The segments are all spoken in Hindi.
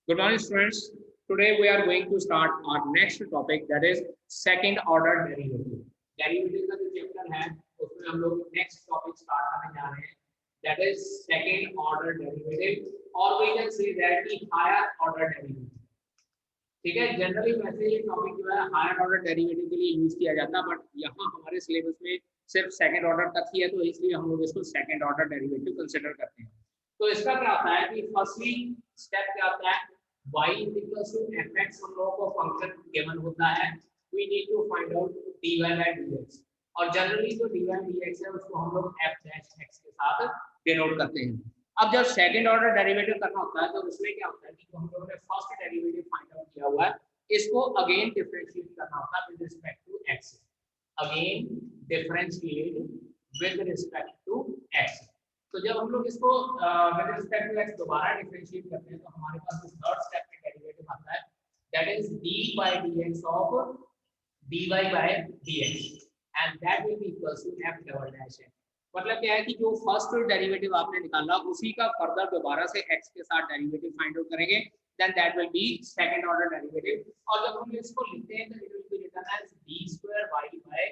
Good morning, students. Today we are going to start our next topic, that is second order derivative. Derivative का जो चैप्टर है उसमें हम लोग नेक्स्ट टॉपिक स्टार्ट करने जा रहे हैं, that is second order derivative, or we can say that the higher order derivative. ठीक है, जनरली वैसे ये टॉपिक जो है हायर ऑर्डर डेरिवेटिव के लिए यूज किया जाता है, बट यहाँ हमारे सिलेबस में सिर्फ सेकंड ऑर्डर तक ही है, तो इसलिए हम लोग इसको सेकंड ऑर्डर डेरिवेटिव कंसीडर करते हैं। तो इसका क्या होता है कि फर्स्टली स्टेप क्या होता है, y इक्वल्स टू fx हम लोगों को फंक्शन गिवन होता है, we need to find out dy by dx, और जनरली जो dy dx है उसको हम लोग f dash x के साथ डिनोट करते हैं। अब जब सेकंड ऑर्डर डेरिवेटिव करना होता है तो उसमें क्या होता है कि हम लोगों ने फर्स्ट डेरिवेटिव फाइंड आउट किया हुआ है, इसको अगेन डिफरेंशिएट करना होता है with respect to x, again differentiate with respect to x। तो जब हम लोग इसको विद रिस्पेक्ट टू x दोबारा डिफरेंशिएट करते हैं तो हमारे पास जो थर्ड स्टेप में डेरिवेटिव आता है, that is d by dx of dy by dx, and that will be equals to f double dash है। मतलब क्या है कि जो फर्स्ट डेरिवेटिव आपने निकाला उसी का फर्दर दोबारा से x के साथ डेरिवेटिव फाइंड आउट करेंगे, then that will be second order derivative. और जब हम इसको लिखते हैं तो it will be written as d square y by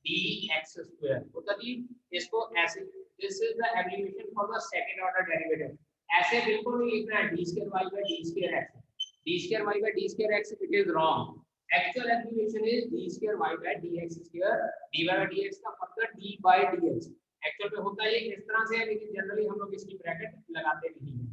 dx स्क्वायर। मतलब कि इसको ऐसे, this is the abbreviation for the second order derivative. ऐसे बिल्कुल नहीं लिखना है d square y by d square x, d square y by d square x, it is wrong. Actual abbreviation is d square y by dx square, dy by dx का मतलब d by dx। एक्चुअल में होता है इस तरह से है, लेकिन जनरली हम लोग इसकी ब्रैकेट लगाते नहीं हैं।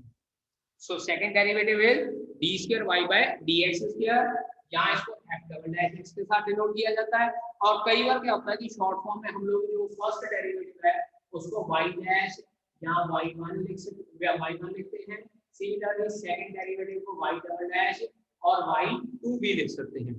So second derivative is d square y by dx square, यहाँ इसको f डबल डैश x के साथ डिनोट किया जाता है। और कई बार क्या होता है कि शॉर्ट फॉर्म में हम लोग जो फर्स्ट डेरिवेटिव है उसको y डैश या y1 लिख सकते हैं, y1 लिखते हैं। सिमिलरली सेकंड डेरिवेटिव को y डबल डैश और y2 भी लिख सकते हैं।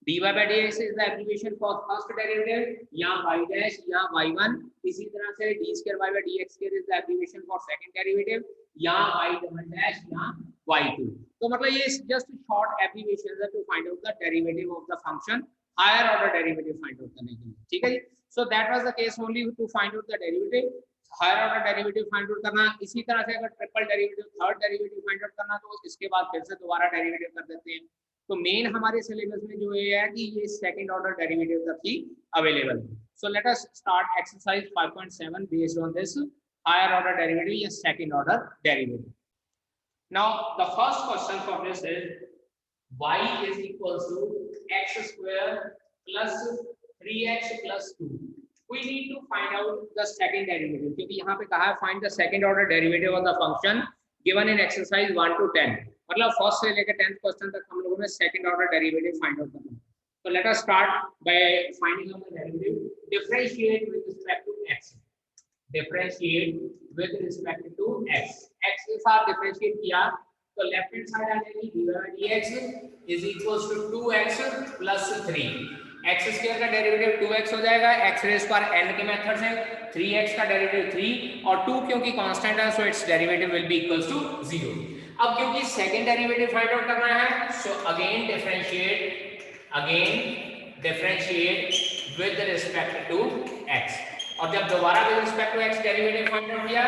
dy by dx is the abbreviation for first derivative, या y dash या y1। इसी तरह से d square y by dx square is the abbreviation for second derivative, या y double dash या y2। तो मतलब ये just short abbreviation है to find out the derivative of the function, higher order derivative find out करने के लिए। ठीक है जी, so that was the case only to find out the derivative, higher order derivative find out करना। इसी तरह से अगर triple derivative, third derivative find out करना तो इसके बाद फिर से दोबारा डेरिवेटिव कर देते हैं। तो मेन हमारे सिलेबस में जो ये है कि ये सेकंड ऑर्डर डेरिवेटिव तक ही अवेलेबल है। So let us start exercise 5.7 based on this higher order derivative या second order derivative. Now the first question for this is y is equals to x square plus 3x plus 2. We need to find out the second derivative, क्योंकि यहाँ पे कहा है find the second order derivative of the function given in exercise 1 to 10। मतलब फर्स्ट से लेकर 10th क्वेश्चन तक हम लोगों ने second order derivative find out करना है। तो let us start by finding out the derivative. Differentiate with respect to x, differentiate with respect to x, x के साथ डिफरेंशिएट किया तो लेफ्ट हैंड साइड आ जाएगी dy by dx is equals to 2x plus 3। x square का डेरिवेटिव 2x हो जाएगा, x रेज़ पर n के मेथड से 3x का डेरिवेटिव 3 और 2 क्योंकि कांस्टेंट है so its derivative will be equals to 0। अब क्योंकि सेकंड डेरिवेटिव फाइंड आउट करना है so again differentiate with respect to x, और जब दोबारा with respect to x derivative find out किया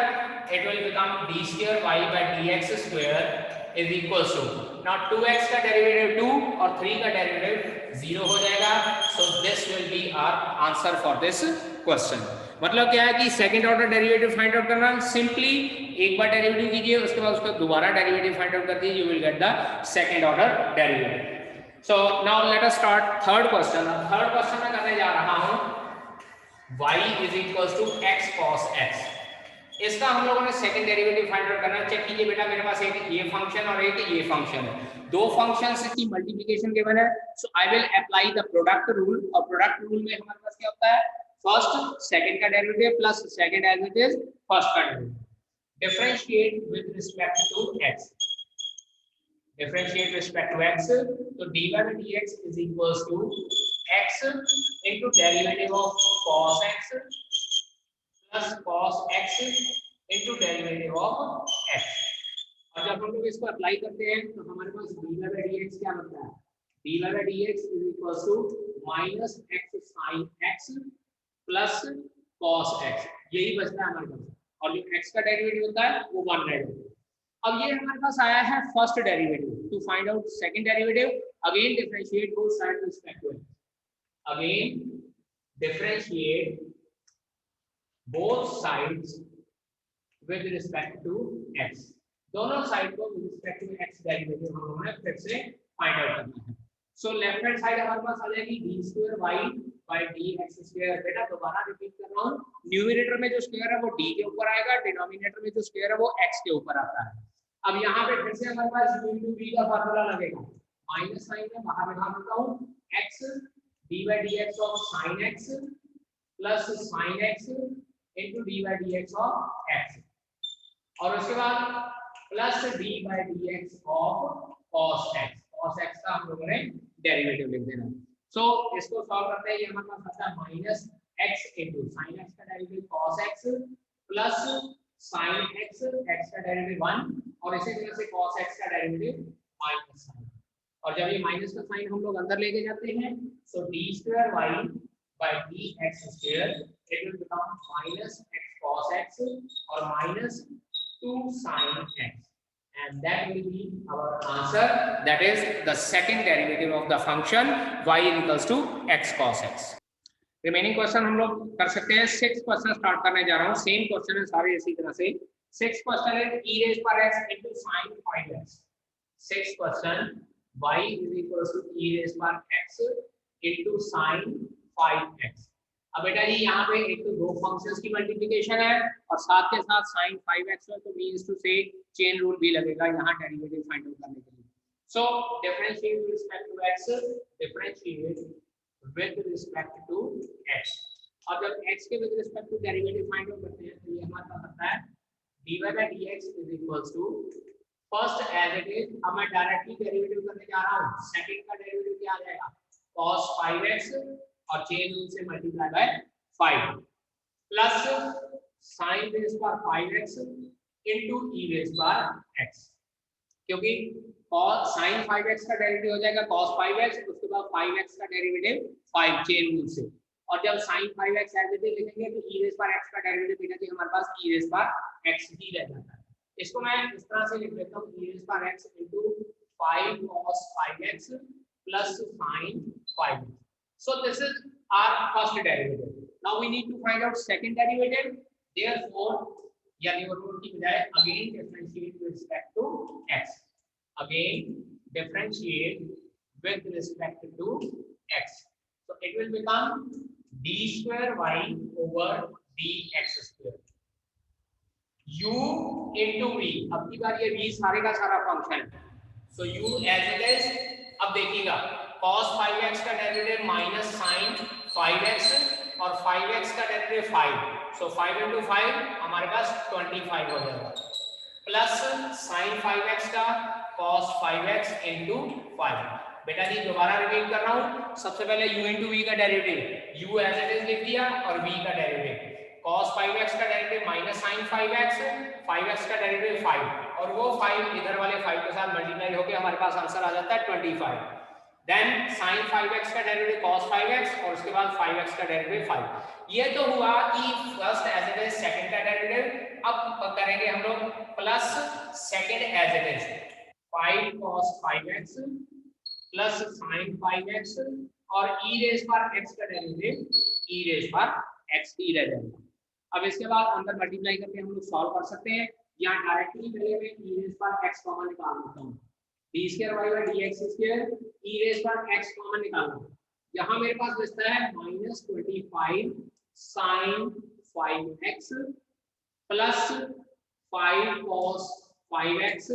it will become d square y by dx square is equals to, now 2x का डेरिवेटिव 2 और 3 का डेरिवेटिव 0 हो जाएगा। So this will be our answer for this question. मतलब क्या है कि second order derivative find out करना, सिंपली एक बार डेरिवेटिव कीजिए उसके बाद उसका दोबारा डेरिवेटिव फाइंड आउट कर दीजिए, you will get the second order derivative. So now let us start third question. Third question में करने जा रहा हूं y is equals to x cos x। इसका हम लोगों ने सेकंड डेरिवेटिव फाइंड आउट करना है। चेक कीजिए बेटा, मेरे पास एक ये फंक्शन और एक ये फंक्शन है, दो फंक्शंस की मल्टीप्लिकेशन गिवन है। So I will apply the product rule, और प्रोडक्ट रूल में हमारे पास क्या होता है, फर्स्ट सेकंड का derivative plus second as it is first का derivative. Differentiate with respect to x, differentiate respect to x, तो dy by dx is equals to x into derivative of cos x plus cos x into derivative of x। और जब हम लोग इसको अप्लाई करते हैं तो हमारे पास dy by dx क्या बनता है, dy by dx is equals to minus x sin x plus cos x, यही बचता है हमारे पास। और जो x का डेरिवेटिव होता है वो 1 रहेगा। अब ये हमारे पास आया है first derivative. To find out second derivative, again differentiate both side with respect to x, again differentiate both sides with respect to x, दोनों साइड को with respect to x derivative हम लोगों ने फिर से फाइंड आउट करना है। सो लेफ्ट हैंड साइड हमारे पास आ जाएगी d2y by dx²। बेटा दोबारा रिपीट कर रहा हूं, न्यूमरेटर में जो स्क्वायर है वो d के ऊपर आएगा, डिनोमिनेटर में जो स्क्वायर है वो x के ऊपर आता है। अब यहाँ पे फिर से हमारे पास u into v का फार्मूला लगेगा, माइनस साइन में बाहर निकाल देता हूं, x d by dx of sin x plus sin x into d by dx of x, और उसके बाद plus d by dx of cos x, cos x का हम लोगों ने डेरिवेटिव लिख देना। सो इसको सॉल्व करते हैं, ये हमारे पास आता है minus x into sin x का derivative cos x plus sin x, x का डेरिवेटिव 1, और इसी तरह से cos x का डेरिवेटिव माइनस साइन, और जब ये माइनस का साइन हम लोग अंदर लेके जाते हैं सो d2y by dx² it will become minus x cos x और minus 2 sin x, and that will be our answer, that is the second derivative of the function y equals to x cos x। Remaining question हम लोग कर सकते हैं। 6 क्वेश्चन स्टार्ट करने जा रहा हूं, सेम क्वेश्चन है सारे इसी तरह से। 6 क्वेश्चन है e raised पर x into sin 5x, 6 question y is equals to e raised पर x into sin 5x। अब बेटा जी यहाँ पे एक तो दो फंक्शंस की मल्टीप्लिकेशन है और साथ के साथ sin 5x है, तो मींस टू से चेन रूल भी लगेगा यहाँ डेरिवेटिव फाइंड आउट करने के लिए। So differentiate with respect to x, differentiate with respect to x, और जब x के with respect to derivative find out करते हैं तो ये हमारे पास आता है dy by dx is equals to first as it is. अब मैं डायरेक्टली डेरिवेटिव करने जा रहा हूँ, सेकंड का डेरिवेटिव क्या आ जाएगा cos 5x और चेन रूल से multiply by 5 plus sin raise पर 5x into e रेज पर x, क्योंकि cos sin 5x का डेरिवेटिव हो जाएगा cos 5x, उसके बाद 5x का डेरिवेटिव 5 चेन रूल से, और जब sin 5x as it is लिखेंगे तो e रेज पर x का डेरिवेटिव बेटा जी हमारे पास e रेज पर x ही रह जाता है। इसको मैं इस तरह से लिख देता हूं e रेज पर x into 5 cos 5x plus sin 5x। So this is our first derivative. Now we need to find out second derivative. Therefore, यानी वो रूट की बजाय again differentiate with respect to x. Again differentiate with respect to x. So it will become d square y over dx square. u into v. अब की बार ये v सारे का सारा फंक्शन है. So u as it is. अब देखिएगा cos 5x का डेरिवेटिव माइनस sin 5x और 5x का डेरिवेटिव 5, सो 5 into 5 हमारे पास 25 हो जाएगा, प्लस sin 5x का cos 5x into 5। बेटा जी दोबारा रिपीट कर रहा हूँ, सबसे पहले u into v का derivative u as it is लिख दिया और v का डेरिवेटिव cos 5x का derivative minus sin 5x, 5x का डेरिवेटिव 5, और वो 5 इधर वाले 5 के साथ मल्टीप्लाई होके हमारे पास आंसर आ जाता है 25। देन sin 5x का डेरिवेटिव cos 5x और उसके बाद 5x का डेरिवेटिव 5। ये तो हुआ कि first as it is second का डेरिवेटिव। अब करेंगे हम लोग plus second as it is 5 cos 5x plus sin 5x और e रेज पर x का डेरिवेटिव e रेज पर x ही रह जाएगा। अब इसके बाद अंदर मल्टीप्लाई करके हम लोग सॉल्व कर सकते हैं, यहाँ डायरेक्टली पहले मैं e रेज पर x कॉमन निकाल लेता हूँ, d square y by dx square e raise पर x कॉमन निकालना, यहाँ मेरे पास बचता है minus 25 sin 5x plus 5 cos 5x,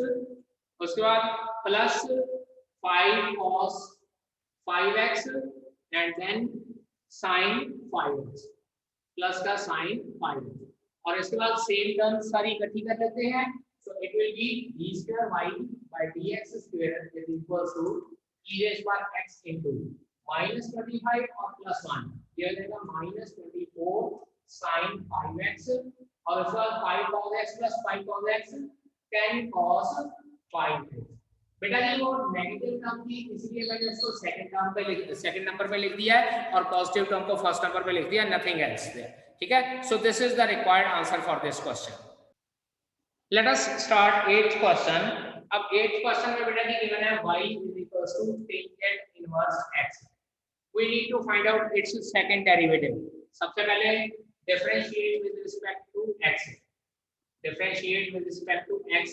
उसके बाद plus 5 cos 5x and then sin 5x plus का sin 5x, और इसके बाद सेम टर्म सारी इकट्ठी कर लेते हैं, so it will be d square y by dx square is equal to e raise पर x into माइनस 25 और प्लस 1, ये हो जाएगा माइनस 24 sin 5x और उसके बाद 5 cos x plus 5 cos x 10 cos 5x। बेटा जी वो नेगेटिव टर्म थी इसलिए मैंने इसको सेकंड नंबर पे लिख दिया है और पॉजिटिव टर्म को फर्स्ट नंबर पे लिख दिया, नथिंग एल्स देयर। ठीक है, so this is the required answer for this question. Let us start 8th question. अब 8th क्वेश्चन में बेटा की गिवन है y equals to tangent inverse x। We need to find out its second derivative. सबसे पहले differentiate with respect to x। differentiate with respect to x,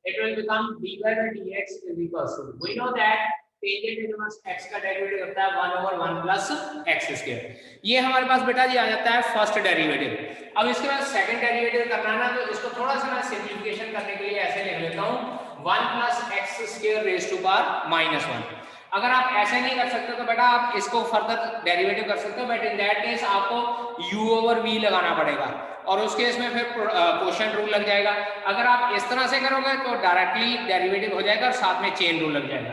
it will become dy by dx is equals to, we know that tangent inverse x का डेरिवेटिव होता है 1 over 1 plus x square। ये हमारे पास बेटा जी आ जाता है फर्स्ट डेरिवेटिव। अब इसके बाद सेकंड डेरिवेटिव करना है ना, तो इसको थोड़ा सा मैं सिंपलीफिकेशन करने के लिए ऐसे लिख लेता हूँ 1 plus x square raised to power -1। अगर आप ऐसे नहीं कर सकते तो बेटा आप इसको फर्दर डेरिवेटिव कर सकते हो, बट इन दैट केस आपको u over v लगाना पड़ेगा और उस केस में फिर क्वोशिएंट रूल लग जाएगा। अगर आप इस तरह से करोगे तो डायरेक्टली डेरिवेटिव हो जाएगा और साथ में चेन रूल लग जाएगा।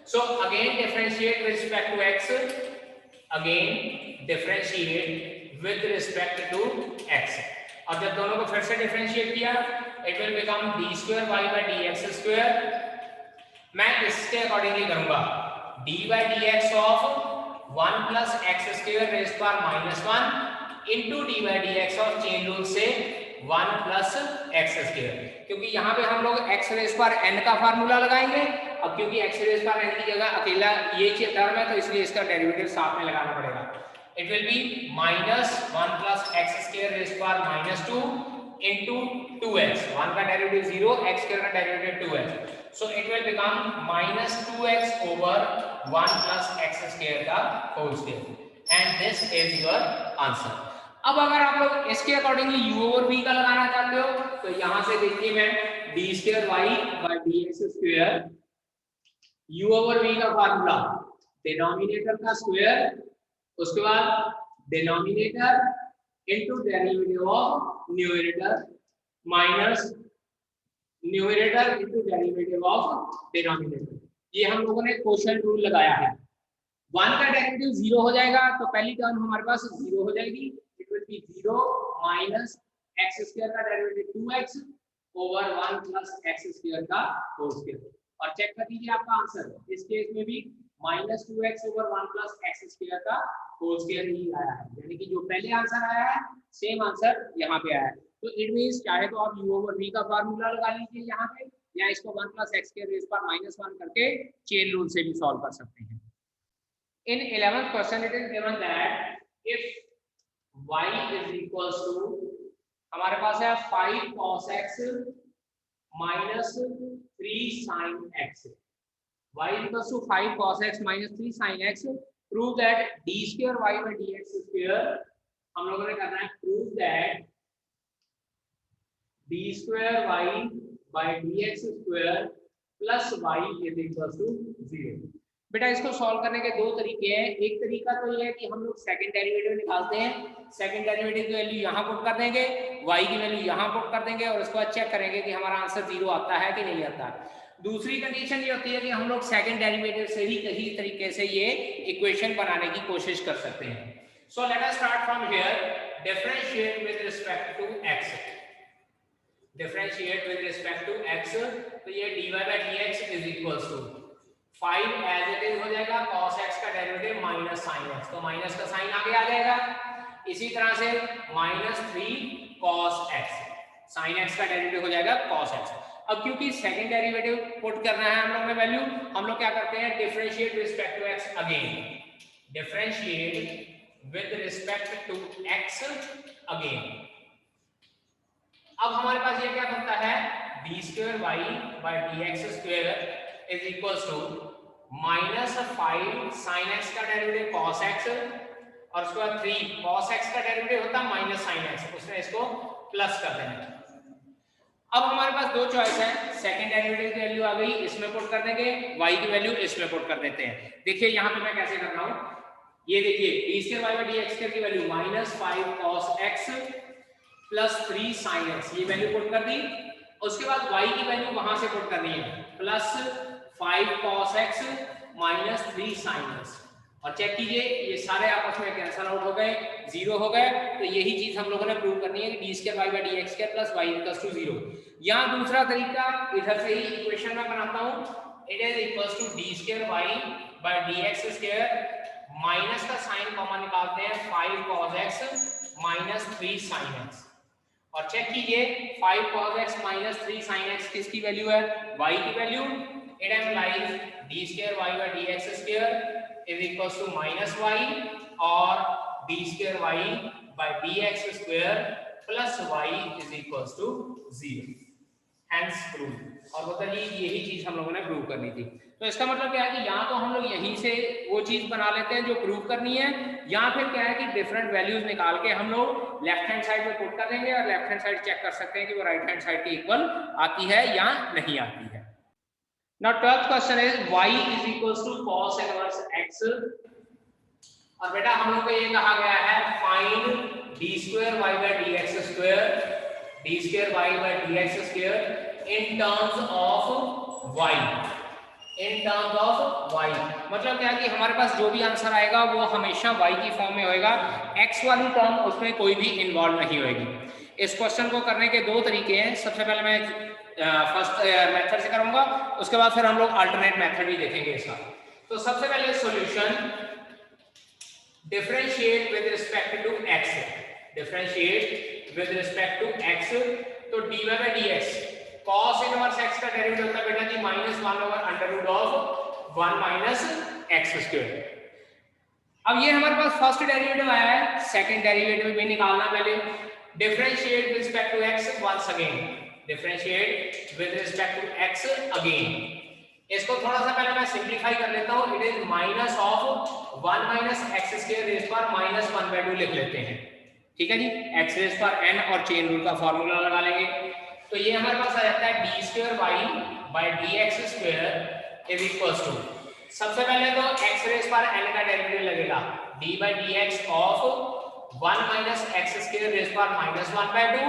So again differentiate with respect to x, again differentiate with respect to x। और जब दोनों को फिर से डिफरेंशिएट किया it will become d square y by dx square. मैं इसके अकॉर्डिंगली करूंगा d by dx of 1 plus x square raised power -1 into d by dx और चेन रूल से 1 plus x स्क्वायर, क्योंकि यहाँ पे हम लोग x रेज़ पर n का फार्मूला लगाएंगे। अब क्योंकि x रेज़ पर n की जगह अकेला ये टर्म है तो इसलिए इसका डेरिवेटिव साथ में लगाना पड़ेगा। It will be -1 plus x square raise पर -2 into 2x। 1 का डेरिवेटिव 0, x स्क्वायर का derivative 2x, so it will become -2x over 1 plus x square का whole square, and this is your answer। अब अगर आप लोग इसके अकॉर्डिंगली u over v का लगाना चाहते हो तो यहां से देखिए मैं d square y by dx square, u over v का फार्मूला डिनोमिनेटर का स्क्वायर, उसके बाद denominator into derivative of numerator minus numerator into derivative of denominator. ये हम लोगों ने क्वोशिएंट रूल लगाया है। 1 का डेरिवेटिव 0 हो जाएगा तो पहली टर्म हमारे पास 0 हो जाएगी। It will be 0 minus x square का derivative 2x over 1 plus x square का होल स्क्वायर। और चेक कर लीजिए आपका आंसर इस केस में भी -2x over 1 plus x square का होल स्क्वायर ही आया है, यानी कि जो पहले आंसर आया है सेम आंसर यहाँ पे आया है। तो इट मींस चाहे तो आप u ओवर v का फार्मूला लगा लीजिए यहाँ पे, या इसको 1 प्लस x के रेज़ पर -1 करके चेन रूल से भी सॉल्व कर सकते हैं। In 11th question it is given that if y is equals to, हमारे पास है 5 cos x minus 3 sin x। y is equals to 5 cos x minus 3 sin x। Prove that d square y by dx square, हम लोगों ने करना है prove that d square y by dx square plus y is equals to 0। बेटा इसको सॉल्व करने के दो तरीके हैं। एक तरीका तो ये है कि हम लोग सेकंड डेरिवेटिव निकालते हैं, सेकंड डेरिवेटिव की वैल्यू यहाँ पुट कर देंगे, y की वैल्यू यहाँ पुट कर देंगे और उसके बाद चेक करेंगे कि हमारा आंसर 0 आता है कि नहीं आता। दूसरी कंडीशन ये होती है कि हम लोग सेकंड डेरिवेटिव से ही कहीं तरीके से ये इक्वेशन बनाने की कोशिश कर सकते हैं। So let us start from here, differentiate with respect to x। Differentiate with respect to x, तो ये dy by dx is equals to 5 as it is हो जाएगा cos x का डेरिवेटिव माइनस sin x, तो माइनस का साइन आगे आ जाएगा। इसी तरह से -3 cos x, sin x का डेरिवेटिव हो जाएगा cos x। अब क्योंकि सेकंड डेरिवेटिव पुट करना है हम लोग ने वैल्यू, हम लोग क्या करते हैं differentiate with respect to x again, differentiate with respect to x again. अब हमारे पास ये क्या बनता है d square y by dx square is equals to -5 sin x का डेरिवेटिव cos x और उसके बाद 3 cos x का डेरिवेटिव होता है माइनस sin x, उसमें इसको प्लस कर देना। अब हमारे पास दो चॉइस है, सेकंड डेरिवेटिव की वैल्यू आ गई इसमें पुट कर देंगे, y की वैल्यू इसमें पुट कर देते हैं। देखिए यहाँ पे मैं कैसे कर रहा हूँ, ये देखिए d square y by dx square की value -5 cos x plus 3 sin x, ये वैल्यू पुट कर दी। उसके बाद y की वैल्यू वहां से पुट करनी है plus 5 cos x minus 3 sin x, और चेक कीजिए ये सारे आपस में कैंसिल आउट हो गए, 0 हो गए। तो यही चीज हम लोगों ने प्रूव करनी है कि d square y by dx square plus y equals to 0। यहाँ दूसरा तरीका इधर से ही इक्वेशन में बनाता हूँ, it is equals to d square y by dx square, minus का साइन कॉमन निकालते हैं 5 cos x minus 3 sin x, और चेक कीजिए 5 cos x minus 3 sin x किसकी वैल्यू है, y की value. It implies d square y by dx square is equals to minus y और d square y by dx square plus y is equals to 0। Hence proof। और बताइए यही चीज हम लोगों ने प्रूव करनी थी। तो इसका मतलब क्या है कि यहाँ तो हम लोग यहीं से वो चीज बना लेते हैं जो प्रूव करनी है, या फिर क्या है कि डिफरेंट वैल्यूज निकाल के हम लोग लेफ्ट हैंड साइड में पुट कर देंगे और लेफ्ट हैंड साइड चेक कर सकते हैं कि वो राइट हैंड साइड के इक्वल आती है या नहीं आती है। Now 12th question is y is equals to cos inverse x। और बेटा हम लोग को ये कहा गया है find d square y by dx square in terms of y। In terms of y मतलब क्या है कि हमारे पास जो भी आंसर आएगा वो हमेशा y की फॉर्म में होएगा, x वाली टर्म उसमें कोई भी इन्वॉल्व नहीं होएगी। इस क्वेश्चन को करने के दो तरीके हैं। सबसे पहले मैं फर्स्ट मेथड से करूंगा, उसके बाद फिर हम लोग अल्टरनेट मेथड भी देखेंगे इसका। तो सबसे पहले solution differentiate with respect to x, differentiate with respect to x। तो dy by dx cos inverse x का डेरिवेटिव होता है बेटा जी -1 over under root of 1 minus x square. अब ये हमारे पास फर्स्ट डेरिवेटिव आया है, सेकंड डेरिवेटिव भी निकालना पहले। Differentiate with respect to x once again, differentiate with respect to x again. इसको थोड़ा सा पहले मैं सिंपलीफाई कर लेता हूं। It is minus of 1 minus x square raise पर -1/2 लिख लेते हैं, ठीक है जी। x रेज़ पर n और चेन रूल का फार्मूला लगा लेंगे। तो ये हमारे पास आ जाता है d square y by dx square is equals to, सबसे पहले तो x रेज़ पर n का डेरिवेटिव लगेगा d by dx of 1 minus x square raise पर -1/2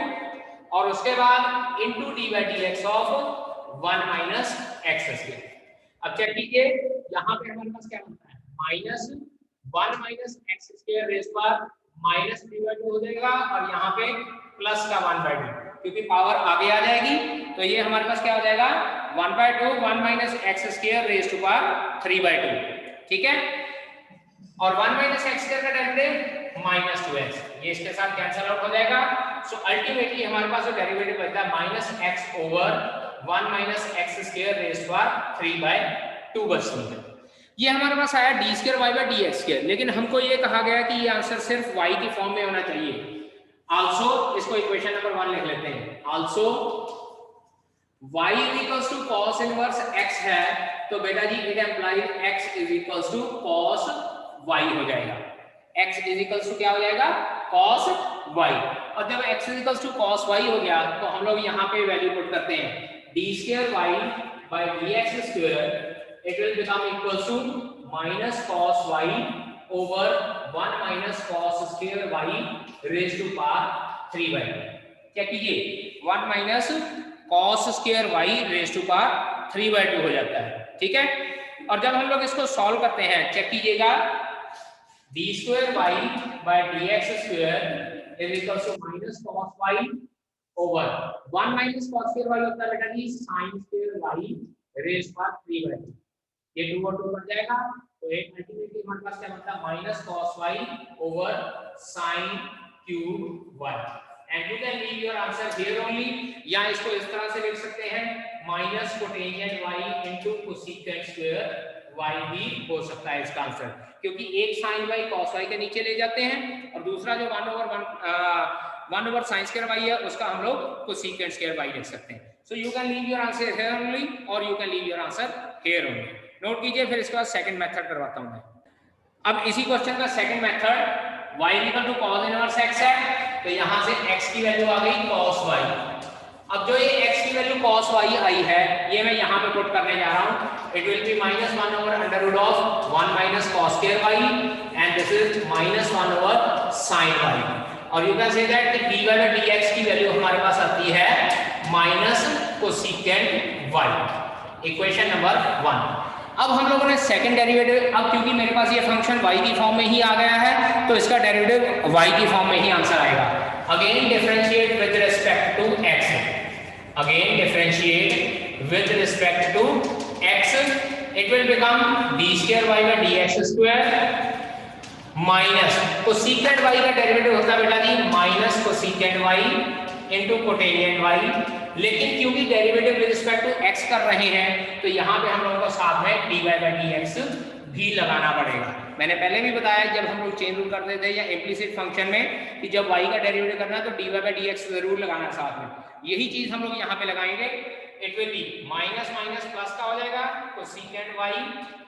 और उसके बाद into d by dx of 1 minus x square. अब चेक कीजिए यहाँ पे हमारे पास क्या बनता है, -1 माइनस x स्क्वायर रेज़ पर -3/2 हो जाएगा और यहाँ पे प्लस का 1/2 क्योंकि पावर आगे आ जाएगी। तो ये हमारे पास क्या हो जाएगा 1/2 1 minus x square raise to power 3/2, ठीक है। और 1 माइनस x स्क्वायर का डेरिवेटिव -2x, ये इसके साथ कैंसिल आउट हो जाएगा। सो अल्टीमेटली हमारे पास जो डेरिवेटिव बचता है -x over 1 minus x square raise to power 3/2 बचती है। ये हमारे पास आया d square y by dx square, लेकिन हमको ये कहा गया कि ये आंसर सिर्फ y की फॉर्म में होना चाहिए। आल्सो इसको इक्वेशन नंबर 1 लिख लेते हैं। Also y is equals to cos inverse x है, तो बेटा जी it implies x is equals to cos y हो जाएगा। x इज इक्वल्स टू क्या हो जाएगा cos y। और जब x is equals to cos y हो गया तो हम लोग यहाँ पे वैल्यू पुट करते हैं d square y by dx square it will become equals to minus cos y over 1 minus cos square y raised to power 3/2। क्या कीजिए 1 minus cos square y raised to power 3/2 हो जाता है, ठीक है। और जब हम लोग इसको सॉल्व करते हैं चेक कीजिएगा d square y by dx square is equals to minus cos y over 1 minus cos square y होता है बेटा जी sin square y raised to power 3/2। ये 2 और 2 कट जाएगा तो एक अल्टीमेटली हमारे पास क्या बनता है minus cos y over sin cube y। And you can leave your answer here only, या इसको इस तरह से लिख सकते हैं minus cotangent y into cosecant square y भी हो सकता है इसका आंसर, क्योंकि एक sin y cos y के नीचे ले जाते हैं और दूसरा जो 1 ओवर sin स्क्वायर y है उसका हम लोग कोसेकेंट स्क्वायर y लिख सकते हैं। So you can leave your answer here only और you can leave your answer here only. Note कीजिए, फिर इसके बाद सेकंड मेथड करवाता हूं मैं। अब इसी क्वेश्चन का second method y equal to cos inverse x है, तो यहां से x की वैल्यू आ गई cos y। अब जो ये x की वैल्यू cos y आई है ये मैं यहां पे पुट करने जा रहा हूं। It will be -1 over under root of 1 minus cos square y and this is -1 over sin y। और यू कैन से दैट कि dy बाय dx की वैल्यू हमारे पास आती है minus cosecant y, equation number 1। अब हम लोगों ने सेकंड डेरिवेटिव, अब क्योंकि मेरे पास ये फंक्शन y की फॉर्म में ही आ गया है तो इसका डेरिवेटिव y की फॉर्म में ही आंसर आएगा। Again differentiate with respect to x, again differentiate with respect to x, it will become d square y by dx square minus cosecant y का डेरिवेटिव होता है बेटा जी minus cosecant y into cotangent y, लेकिन क्योंकि derivative with respect to x कर रहे हैं तो यहाँ पे हम लोगों को साथ में dy बाई डी एक्स भी लगाना पड़ेगा। मैंने पहले भी बताया जब हम लोग चेन रूल करते थे या इम्प्लिसिट फंक्शन में कि जब y का डेरिवेटिव करना है तो dy बाई डी एक्स जरूर लगाना है साथ में, यही चीज हम लोग यहाँ पे लगाएंगे। It will be minus minus plus का हो जाएगा cosecant y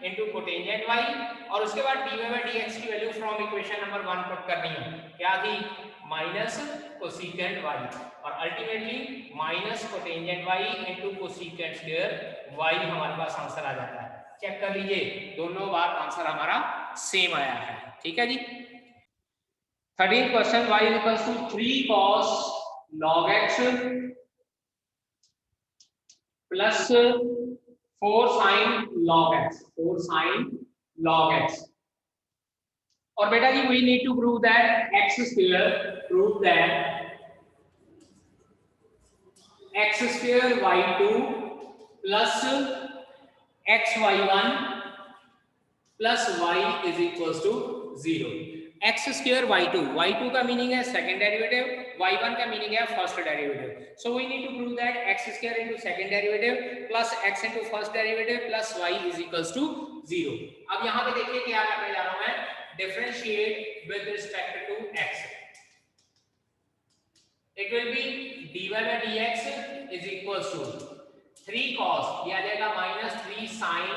into cotangent y, और उसके बाद dy बाई डी एक्स की value from equation number 1 put करनी है, क्या थी माइनस कोसेकेंट y, और ultimately minus cotangent y into cosecant square y हमारे पास आंसर आ जाता है। चेक कर लीजिए दोनों बार आंसर हमारा सेम आया है, ठीक है जी। 13th question y equals to 3 cos log x plus 4 sin log x, 4 sin log x, और बेटा जी we need to prove that x square, prove that x square y2 plus xy1 plus y is equals to 0। x square y2, y2 का मीनिंग है सेकंड डेरिवेटिव, y1 का मीनिंग है first derivative, so we need to prove that x square into second derivative plus x into first derivative plus y is equals to 0। अब यहां पे देखिए क्या करने जा रहा हूं मैं, differentiate with respect to x, it will be dy by dx is equals to 3 cos, ये आ जाएगा माइनस 3 sin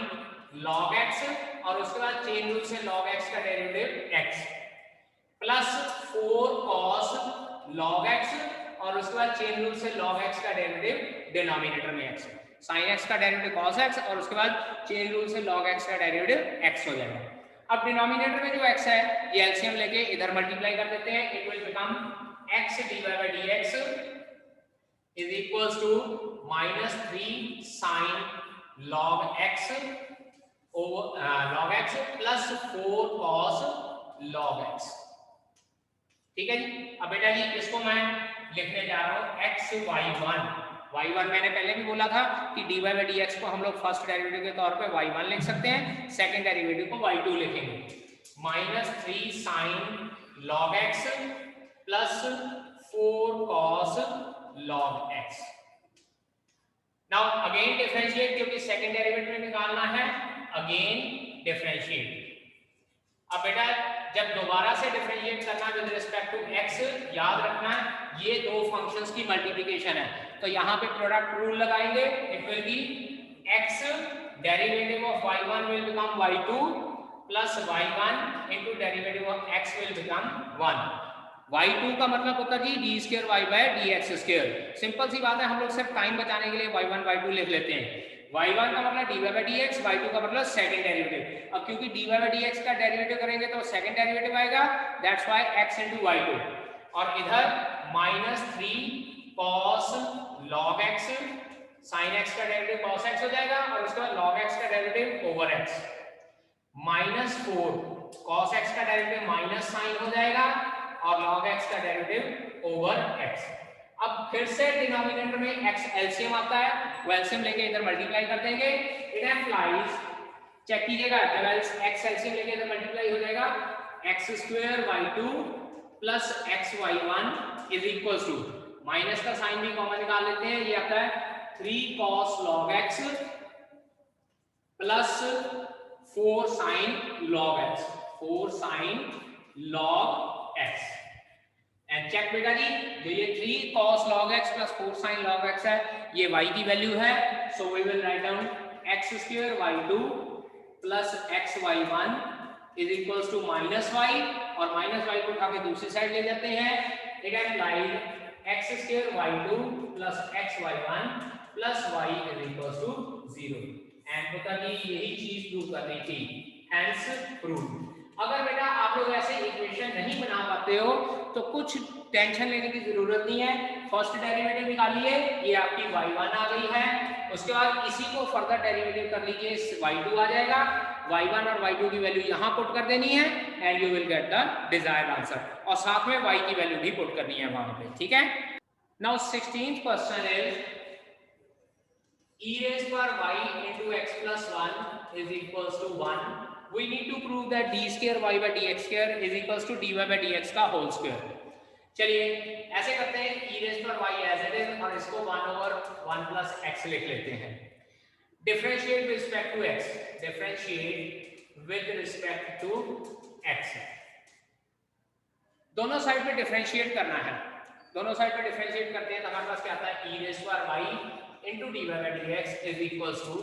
log x, और उसके बाद चेन रूल से log x का derivative x plus 4 cos log x, और उसके बाद चेन रूल से log x का डेरिवेटिव डिनोमिनेटर में x, sin x का डेरिवेटिव cos x, और उसके बाद चेन रूल से log x का डेरिवेटिव x हो जाएगा। अब डिनोमिनेटर में जो x है ये एलसीएम लेके इधर मल्टीप्लाई कर देते हैं, it will become x dy by dx is equals to minus 3 sin log x over log x plus 4 cos log x, ठीक है जी। अब बेटा जी इसको मैं लिखने जा रहा हूं y1 मैंने पहले भी बोला था कि dy by dx को हम लोग फर्स्ट डेरिवेटिव के तौर पे y1 लिख सकते हैं, सेकंड डेरिवेटिव को y2 लिखेंगे, minus 3 sin log x plus 4 cos log x। Now again differentiate, क्योंकि सेकंड डेरिवेटिव निकालना है, अगेन डिफरेंशिएट। अब बेटा जब दोबारा से डिफरेंशिएट करना विद रिस्पेक्ट टू x, याद रखना ये दो फंक्शंस की मल्टीप्लिकेशन है, तो यहाँ पे प्रोडक्ट रूल लगाएंगे, it will be x derivative of y1 will become y2 plus y1 into derivative of x will become 1। y2 का मतलब होता है D square y by dx square, simple सी बात है, हम लोग सिर्फ टाइम बचाने के लिए y1 y2 लिख लेते हैं। y1 का मतलब dy बाय dx, y2 का मतलब सेकंड डेरिवेटिव। अब क्योंकि dy बाय dx का डेरिवेटिव करेंगे तो सेकंड डेरिवेटिव आएगा, that's why x into y2, और इधर minus 3 cos log x, sin x का डेरिवेटिव cos x हो जाएगा, और उसके बाद log x का derivative over x, minus 4 cos x का डेरिवेटिव माइनस sin हो जाएगा, और log x का डेरिवेटिव ओवर x। अब फिर से डिनोमिनेटर में x एलसीएम आता है, वो एलसीएम लेके इधर मल्टीप्लाई कर देंगे, इट एम्प्लाइज, चेक कीजिएगा जब x एलसीएम लेके इधर मल्टीप्लाई हो जाएगा, x square y2 plus xy1 is equals to, minus का साइन भी कॉमन निकाल लेते हैं, ये आता है 3 cos log x plus 4 sin log x, 4 sin log x। And check बेटा जी, जो ये 3 cos log x plus 4 sin log x है, ये y की वैल्यू है, so we will write down x square y2 plus xy1 is equals to minus y, और माइनस y को उठा के दूसरी साइड ले जाते हैं, it implies x square y2 plus xy1 plus y is equals to 0। And बेटा जी यही चीज प्रूव करनी थी, हेंस प्रूव। अगर बेटा आप लोग ऐसे इक्वेशन नहीं बना पाते हो तो कुछ टेंशन लेने की जरूरत नहीं है, फर्स्ट डेरिवेटिव निकालिए, ये आपकी y1 आ गई है, उसके बाद इसी को फर्दर डेरिवेटिव कर लीजिए, y2 आ जाएगा, y1 और y2 की वैल्यू यहाँ पुट कर देनी है, and you will get the desired answer, और साथ में y की वैल्यू भी पुट करनी है वहां पे, ठीक है। Now 16th question is e raised पर y into x plus 1 is equals to 1, we need to prove that d square y by dx square is equals to dy by dx का होल स्क्वायर। चलिए ऐसे करते हैं, e रेज़ पर y एज इट इज और इसको 1 over 1 plus x लिख लेते हैं। Differentiate with respect to x, differentiate with respect to x, दोनों साइड पे डिफरेंशिएट करना है। दोनों साइड पे डिफरेंशिएट करते हैं तो हमारे पास क्या आता है, e रेज़ पर y into dy by dx is equals to,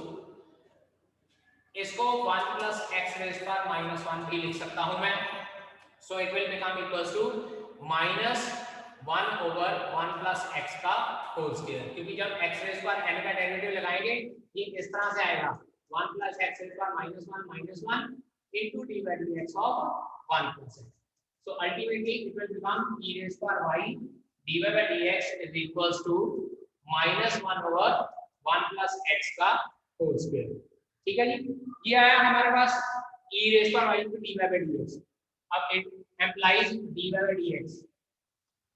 इसको 1 plus x रेज़ पर -1 भी लिख सकता हूं मैं, so it will become equals to minus 1 over 1 plus x का होल स्क्वायर, क्योंकि जब x रेज़ पर n का डेरिवेटिव लगाएंगे ये इस तरह से आएगा 1 plus x रेज़ पर -1 into dy by dx of 1 plus x. So ultimately it will become e raised to y dy by dx is equals to minus 1 over 1 plus x का होल स्क्वायर। ठीक है जी, ये आया हमारे पास e raised to y into dy by dx। अब it implies dy by dx,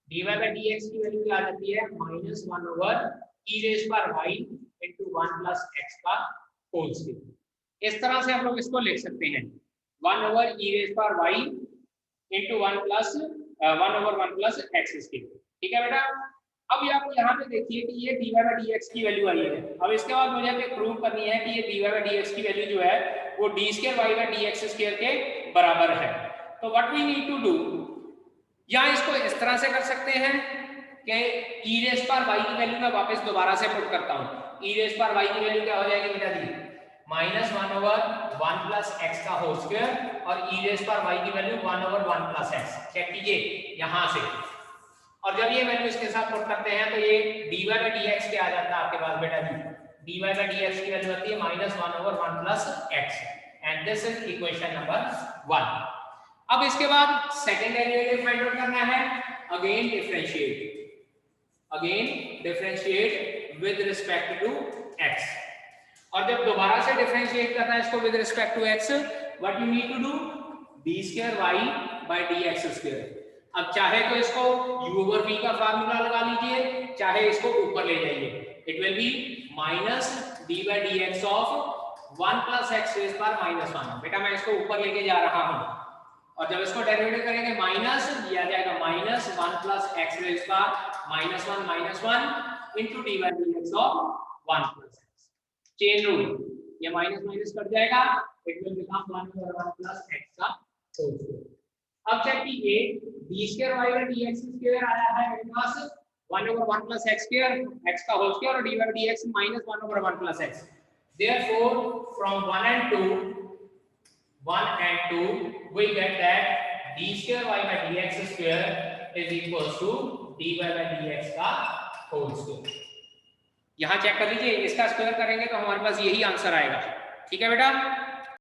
dy by dx की वैल्यू क्या आ जाती है, minus 1 over e raised to y into 1 plus x का होल स्क्वायर। इस तरह से हम लोग इसको लिख सकते हैं 1 over e raised to y into 1 over 1 plus x square. ठीक है बेटा, अब आप यहाँ पे देखिए कि ये dy by dx की वैल्यू आई है। अब इसके बाद मुझे प्रूव करनी है कि ये dy by dx की वैल्यू जो है वो d square y by dx square के बराबर है। तो what we need to do, या इसको इस तरह से कर सकते हैं कि e रेज़ पर y की वैल्यू मैं वापस दोबारा से पुट करता हूँ। e रेज़ पर y की वैल्यू क्या हो जाएगी बेटा जी, -1 over 1 plus x का होल स्क्वायर और e रेज़ पर y की value 1 over 1 plus x। Check कीजिए यहाँ से, और जब ये वैल्यू इसके साथ पुट करते हैं तो ये dy by dx क्या आ जाता है आपके पास बेटा जी, dy by dx की वैल्यू आती है -1 over 1 plus x, and this is equation number 1। अब इसके बाद सेकंड डेरिवेटिव फाइंड आउट करना है, again differentiate with respect to x, और जब दोबारा से डिफरेंशिएट करना है इसको with respect to x, what you need to do, d square y by dx square. अब चाहे तो इसको u over v का फार्मूला लगा लीजिए, चाहे इसको ऊपर ले जाइए, it will be minus d by dx of 1 plus x rays पर -1। बेटा मैं इसको ऊपर लेके जा रहा हूं, और जब इसको डेरिवेटिव करेंगे माइनस दिया जाएगा -1 plus x रेज़ पर -1 into d by dx of 1 plus x। Chain rule, ये माइनस माइनस कट जाएगा, it will become 1 over 1 plus x का होल स्क्वायर। अब चेक कीजिए d square y by dx square आया है मेरे पास 1 over 1 plus x square, x का होल स्क्वायर, और d by dx -1 over 1 plus x। Therefore from 1 and 2 we get that d square y by dx square is equals to dy by dx का होल स्क्वायर। यहाँ चेक कर लीजिए, इसका स्क्वायर करेंगे तो हमारे पास यही आंसर आएगा। ठीक है बेटा,